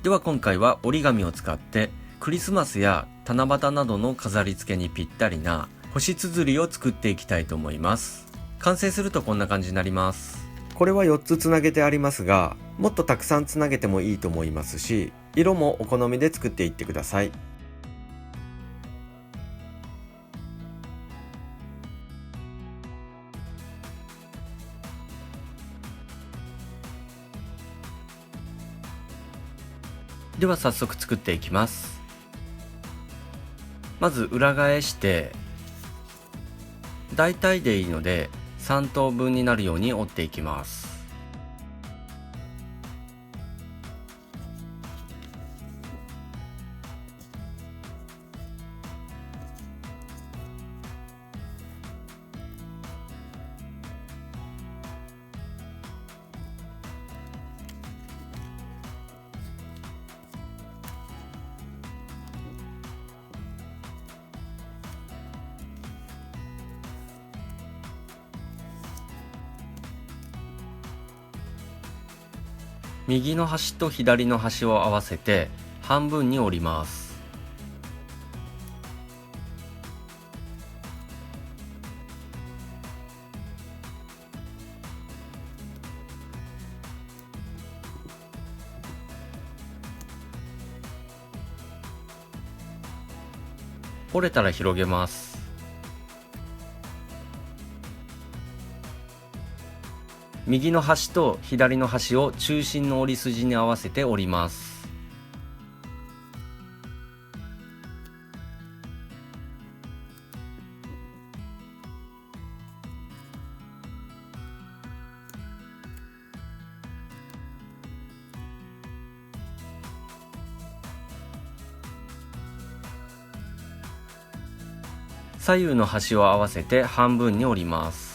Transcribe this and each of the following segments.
では今回は折り紙を使ってクリスマスや七夕などの飾り付けにぴったりな星綴りを作っていきたいと思います。完成するとこんな感じになります。これは4つつなげてありますが、もっとたくさんつなげてもいいと思いますし、色もお好みで作っていってください。では早速作っていきます。まず裏返して大体でいいので3等分になるように折っていきます。右の端と左の端を合わせて半分に折ります。折れたら広げます。右の端と左の端を中心の折り筋に合わせて折ります。左右の端を合わせて半分に折ります。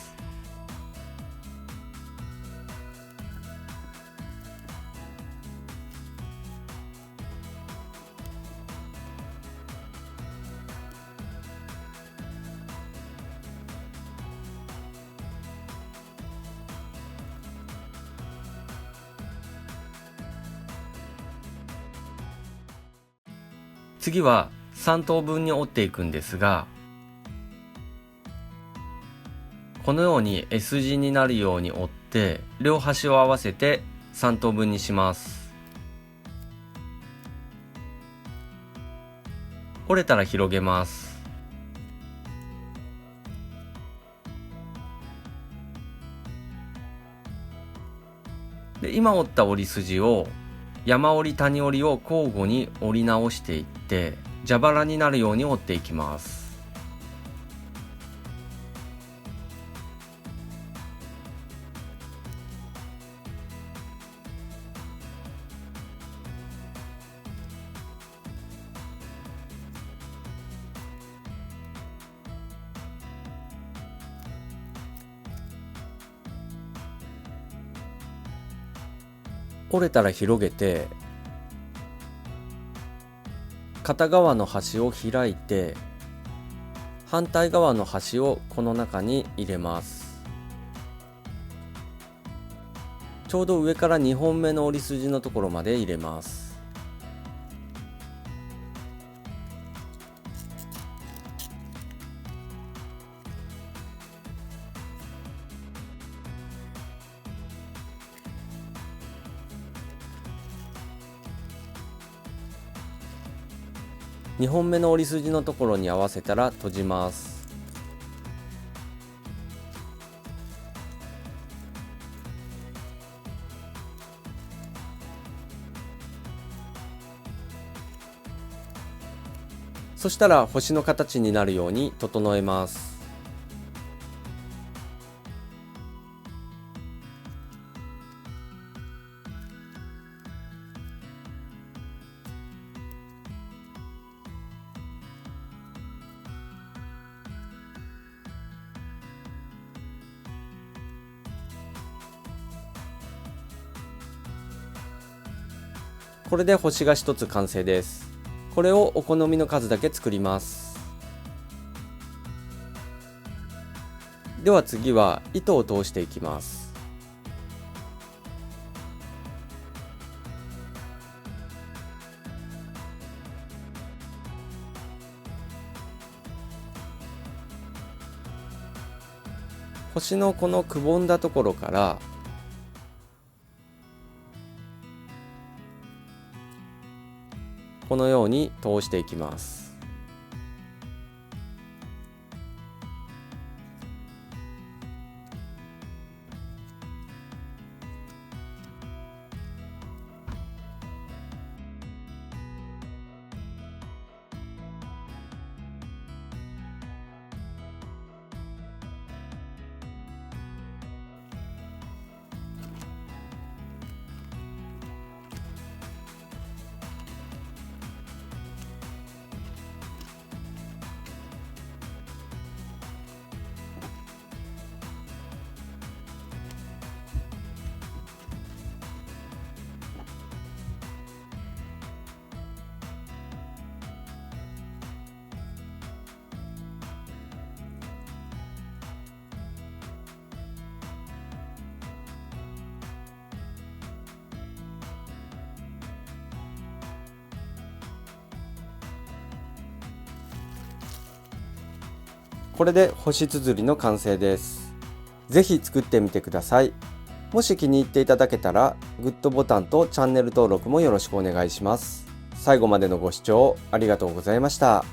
次は3等分に折っていくんですが、このように S 字になるように折って両端を合わせて3等分にします。折れたら広げます。で、今折った折り筋を山折り谷折りを交互に折り直していって蛇腹になるように折っていきます。折れたら広げて片側の端を開いて反対側の端をこの中に入れます。ちょうど上から2本目の折り筋のところまで入れます。2本目の折り筋のところに合わせたら閉じます。そしたら星の形になるように整えます。これで星が1つ完成です。これをお好みの数だけ作ります。では次は糸を通していきます。星のこのくぼんだところからこのように通していきます。これで星綴りの完成です。ぜひ作ってみてください。もし気に入っていただけたらグッドボタンとチャンネル登録もよろしくお願いします。最後までのご視聴ありがとうございました。